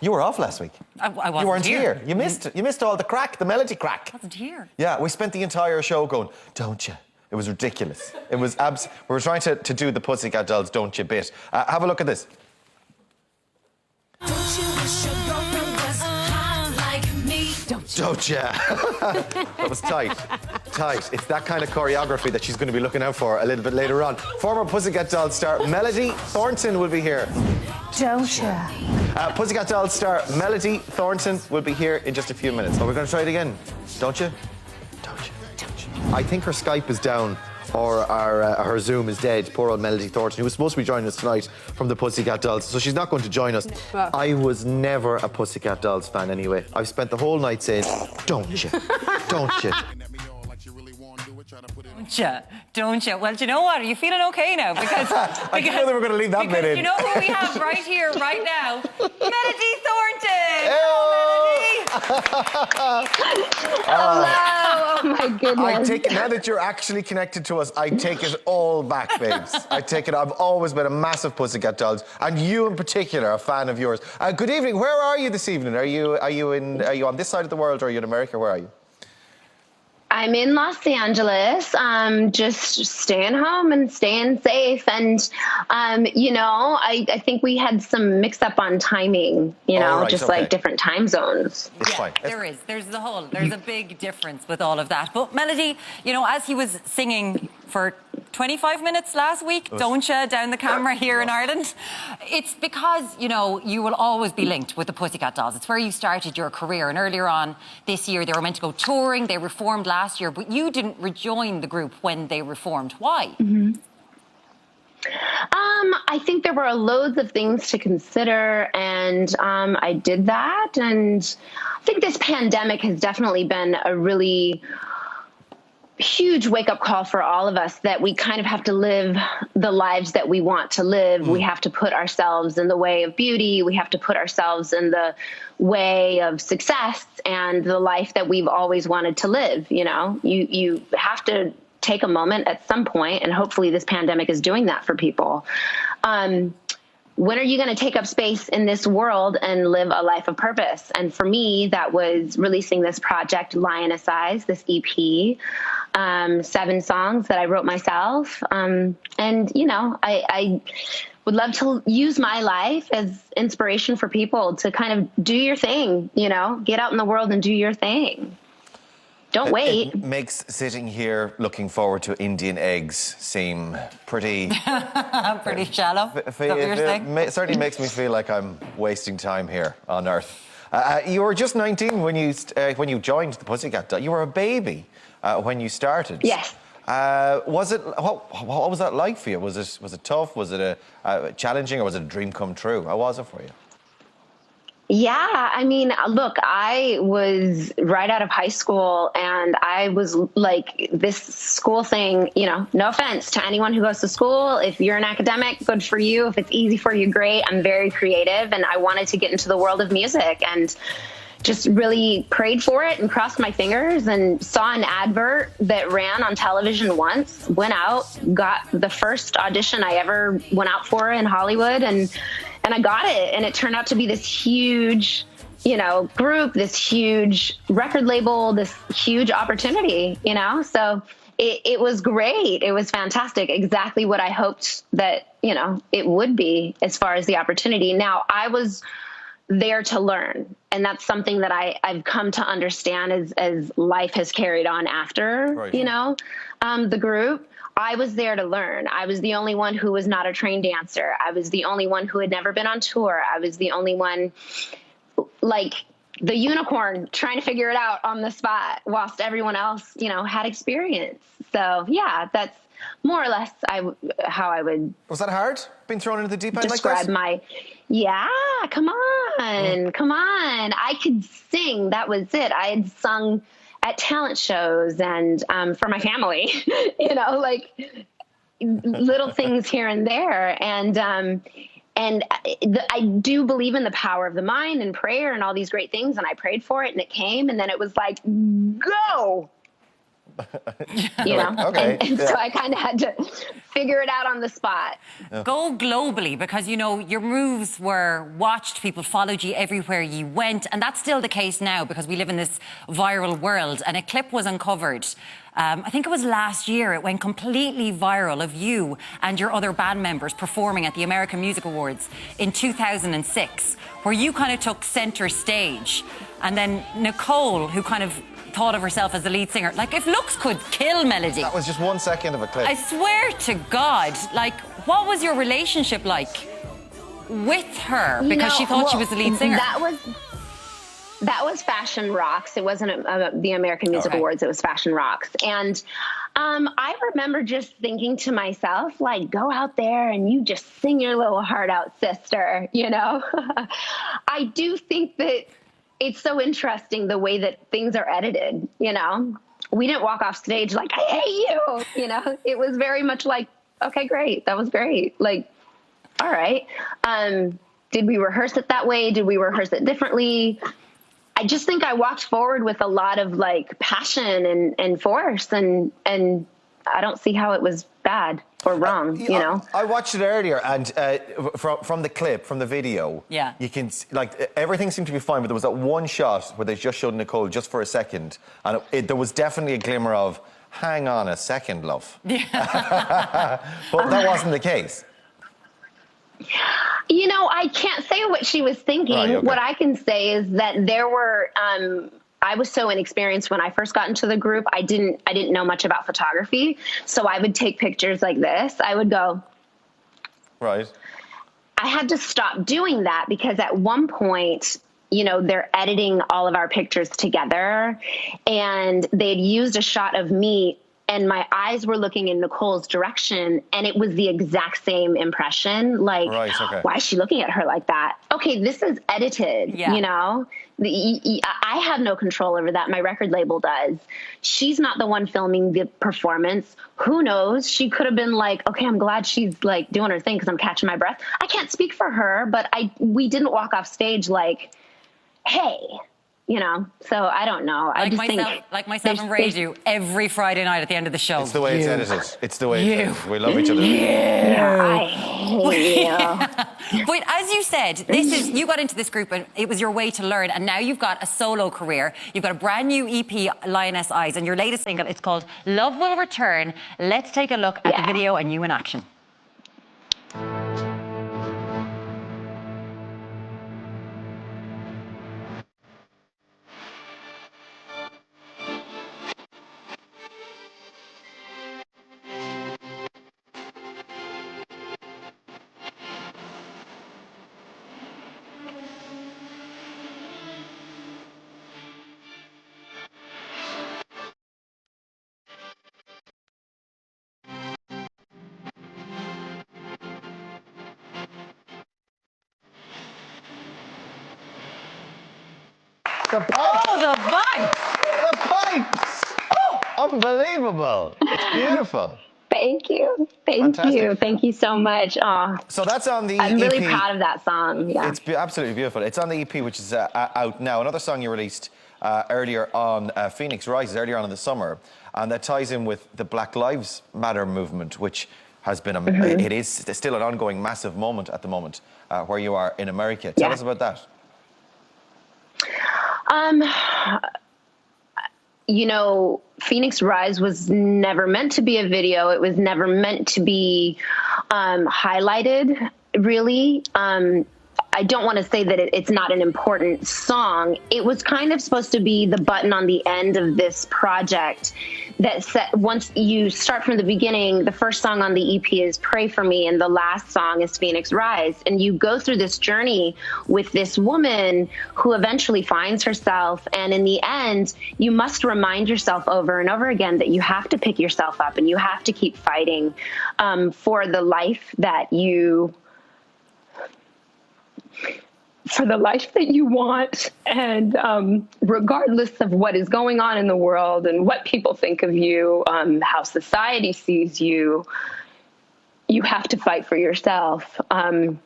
You were off last week. I wasn't You weren't here. You missed it. You missed all the crack, the melody crack. I wasn't here. Yeah, we spent the entire show going, don't you? It was ridiculous. It was we were trying to do the Pussycat Dolls don't you bit. Have a look at this. Don't ya? That was tight. Tight. It's that kind of choreography that she's going to be looking out for a little bit later on. Former Pussycat Dolls star Melody Thornton will be here. Don't ya? Pussycat Dolls star Melody Thornton will be here in just a few minutes. Are we going to try it again? Don't you? Don't you? Don't you? I think her Skype is down. Or her Zoom is dead. Poor old Melody Thornton, who was supposed to be joining us tonight from the Pussycat Dolls. So she's not going to join us. Well. I was never a Pussycat Dolls fan anyway. I've spent the whole night saying, don't you? Don't you? Don't you? Don't you? Well, do you know what? Are you feeling okay now? Because I didn't know they were going to leave that bit in. You know who we have right here, right now? Melody Thornton! Oh my goodness. Now that you're actually connected to us, I take it all back, babes. I take it. I've always been a massive Pussycat Dolls, and you in particular, a fan of yours. Good evening. Where are you this evening? Are you on this side of the world, or are you in America? Where are you? I'm in Los Angeles, just staying home and staying safe. And, I think we had some mix up on timing, like different time zones. It's fine. There is. There's a big difference with all of that. But Melody, as he was singing for 25 minutes last week, don't you, down the camera here in Ireland, it's because, you will always be linked with the Pussycat Dolls. It's where you started your career. And earlier on this year, they were meant to go touring. They reformed last year, but you didn't rejoin the group when they reformed. Why? Mm-hmm. I think there were loads of things to consider, and I did that. And I think this pandemic has definitely been a really huge wake-up call for all of us, that we kind of have to live the lives that we want to live. We have to put ourselves in the way of beauty. We have to put ourselves in the way of success and the life that we've always wanted to live. You have to take a moment at some point, and hopefully this pandemic is doing that for people. When are you going to take up space in this world and live a life of purpose? And for me, that was releasing this project, Lioness, this EP, 7 songs that I wrote myself. I would love to use my life as inspiration for people to kind of do your thing, get out in the world and do your thing. Don't wait. It makes sitting here looking forward to Indian eggs seem pretty... pretty shallow. Is that what you're saying? It certainly makes me feel like I'm wasting time here on Earth. You were just 19 when you joined the Pussycat Dolls. You were a baby when you started. Yes. What was that like for you? Was it tough? Was it challenging, or was it a dream come true? How was it for you? Yeah, look, I was right out of high school, and I was like, this school thing, no offense to anyone who goes to school. If you're an academic, good for you. If it's easy for you, great. I'm very creative, and I wanted to get into the world of music, and just really prayed for it and crossed my fingers, and saw an advert that ran on television once, went out, got the first audition I ever went out for in Hollywood, and I got it. And it turned out to be this huge, group, this huge record label, this huge opportunity, So it was great. It was fantastic. Exactly what I hoped that, it would be as far as the opportunity. Now, I was there to learn. And that's something that I've come to understand as life has carried on after, right. The group. I was there to learn. I was the only one who was not a trained dancer. I was the only one who had never been on tour. I was the only one, like the unicorn, trying to figure it out on the spot, whilst everyone else, had experience. So yeah, that's more or less how I would. Was that hard, being thrown into the deep end like that? Yeah, come on. I could sing. That was it. I had sung at talent shows and for my family, little things here and there. And I do believe in the power of the mind and prayer and all these great things. And I prayed for it, and it came. And then it was like, go. You know? Okay. And so I kind of had to figure it out on the spot. Go globally, because, you know, your moves were watched, people followed you everywhere you went, and that's still the case now because we live in this viral world. And a clip was uncovered, I think it was last year, it went completely viral, of you and your other band members performing at the American Music Awards in 2006, where you kind of took centre stage. And then Nicole, who kind of thought of herself as the lead singer, like, if looks could kill, Melody. That was just 1 second of a clip. I swear to God, like, what was your relationship like with her? Because she thought she was the lead singer. That was Fashion Rocks. It wasn't the American Music Awards. It was Fashion Rocks. And I remember just thinking to myself, like, go out there and you just sing your little heart out, sister, you know? I do think that it's so interesting the way that things are edited, you know? We didn't walk off stage like, I hate you, you know? It was very much like, okay, great. That was great. Like, all right. Did we rehearse it that way? Did we rehearse it differently? I just think I walked forward with a lot of like passion and force, and I don't see how it was bad or wrong, you know? I watched it earlier, and from the clip, from the video, you can like everything seemed to be fine, but there was that one shot where they just showed Nicole just for a second, and there was definitely a glimmer of, hang on a second, love. Yeah. But that wasn't the case. You know, I can't say what she was thinking. Right, okay. What I can say is that there were, I was so inexperienced when I first got into the group. I didn't know much about photography. So I would take pictures like this. I would go. Right. I had to stop doing that because at one point, you know, they're editing all of our pictures together, and they'd used a shot of me and my eyes were looking in Nicole's direction, and it was the exact same impression. Like, why is she looking at her like that? Okay, this is edited, you know? I have no control over that. My record label does. She's not the one filming the performance. Who knows? She could have been like, okay, I'm glad she's like doing her thing because I'm catching my breath. I can't speak for her, but we didn't walk off stage like, hey, you know, so I don't know. I just think like myself and Ray do every Friday night at the end of the show. It's the way it's edited. It's the way it's edited. We love each other. I hate you. But as you said, you got into this group and it was your way to learn, and now you've got a solo career. You've got a brand new EP, Lioness Eyes, and your latest single, it's called Love Will Return. Let's take a look at the video and you in action. The pipes! Oh, the vibes! The pipes! Oh, unbelievable! It's beautiful. Thank you. Thank you. Thank you so much. Oh, so that's on the EP. I'm really proud of that song. Yeah. It's absolutely beautiful. It's on the EP, which is out now. Another song you released earlier on, Phoenix Rises, earlier on in the summer, and that ties in with the Black Lives Matter movement, which has been, it is still an ongoing massive moment at the moment where you are in America. Tell us about that. You know, Phoenix Rise was never meant to be a video. It was never meant to be highlighted, really. I don't want to say that it's not an important song. It was kind of supposed to be the button on the end of this project that once you start from the beginning, the first song on the EP is Pray For Me, and the last song is Phoenix Rise. And you go through this journey with this woman who eventually finds herself. And in the end, you must remind yourself over and over again that you have to pick yourself up and you have to keep fighting for the life that you want, and regardless of what is going on in the world and what people think of you, how society sees you, you have to fight for yourself. And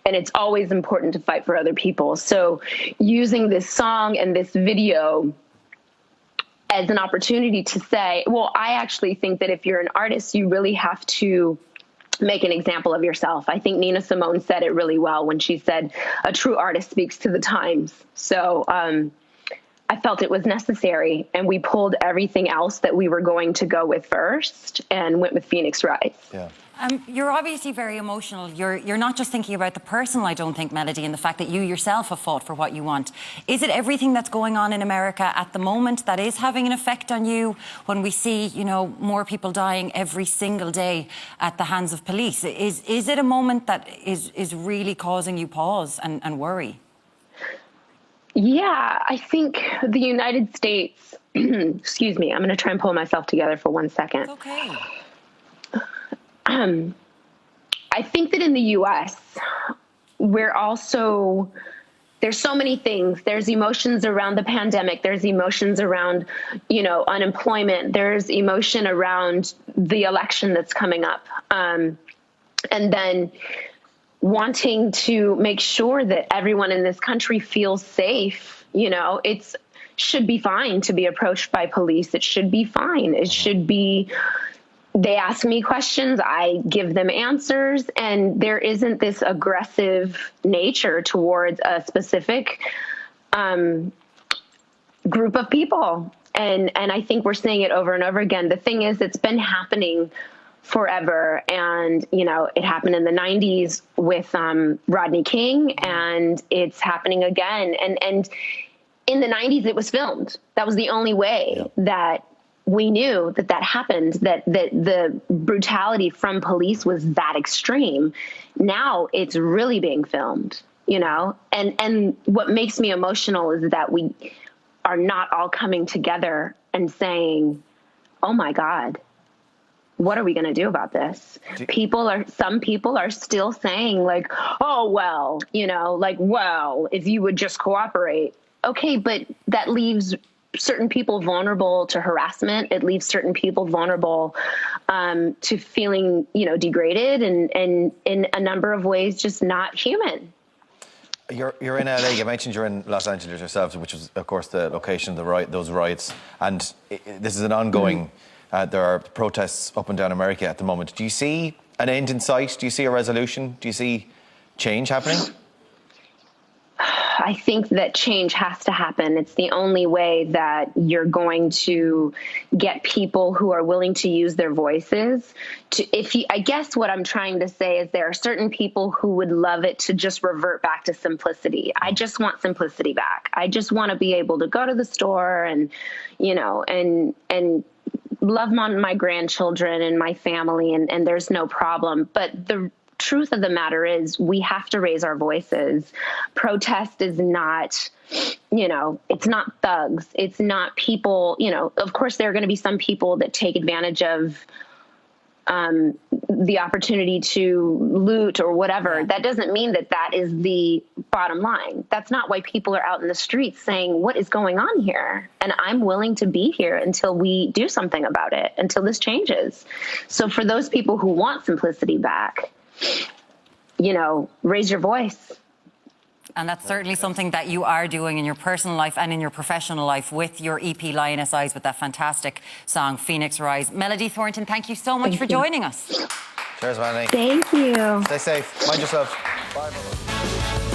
it's always important to fight for other people. So using this song and this video as an opportunity to say, well, I actually think that if you're an artist, you really have to make an example of yourself. I think Nina Simone said it really well when she said, a true artist speaks to the times. So I felt it was necessary, and we pulled everything else that we were going to go with first and went with Phoenix Rise. Yeah. You're obviously very emotional. You're not just thinking about the personal, I don't think, Melody, and the fact that you yourself have fought for what you want. Is it everything that's going on in America at the moment that is having an effect on you when we see, you know, more people dying every single day at the hands of police? Is it a moment that is really causing you pause and worry? Yeah, I think the United States, excuse me, I'm going to try and pull myself together for 1 second. It's okay. I think that in the U.S., there's so many things. There's emotions around the pandemic. There's emotions around, you know, unemployment. There's emotion around the election that's coming up. And then wanting to make sure that everyone in this country feels safe. You know, should be fine to be approached by police. It should be fine. It should be, they ask me questions, I give them answers, and there isn't this aggressive nature towards a specific group of people. And I think we're seeing it over and over again. The thing is, it's been happening forever. And, you know, it happened in the 90s with Rodney King, and it's happening again. And in the 90s, it was filmed. That was the only way that we knew that happened, that the brutality from police was that extreme. Now it's really being filmed, you know? And what makes me emotional is that we are not all coming together and saying, oh my God, what are we going to do about this? Some people are still saying like, oh, well, you know, like, well, if you would just cooperate. Okay, but that leaves certain people vulnerable to harassment. It leaves certain people vulnerable to feeling, you know, degraded and in a number of ways just not human. You're in LA. You mentioned you're in Los Angeles yourself, which was, of course, the location of those riots. And this is an ongoing. There are protests up and down America at the moment. Do you see an end in sight? Do you see a resolution? Do you see change happening? I think that change has to happen. It's the only way that you're going to get people who are willing to use their voices. I guess what I'm trying to say is there are certain people who would love it to just revert back to simplicity. I just want simplicity back. I just want to be able to go to the store and, you know, and love my grandchildren and my family, and there's no problem. But the truth of the matter is we have to raise our voices. Protest is not, you know, it's not thugs. It's not people, you know, of course there are going to be some people that take advantage of the opportunity to loot or whatever. That doesn't mean that is the bottom line. That's not why people are out in the streets saying, what is going on here? And I'm willing to be here until we do something about it, until this changes. So for those people who want simplicity back, you know, raise your voice. And that's certainly something that you are doing in your personal life and in your professional life with your EP Lioness Eyes, with that fantastic song Phoenix Rise. Melody Thornton, thank you so much for joining us. Cheers, Melody. Thank you. Stay safe. Mind yourself. Bye.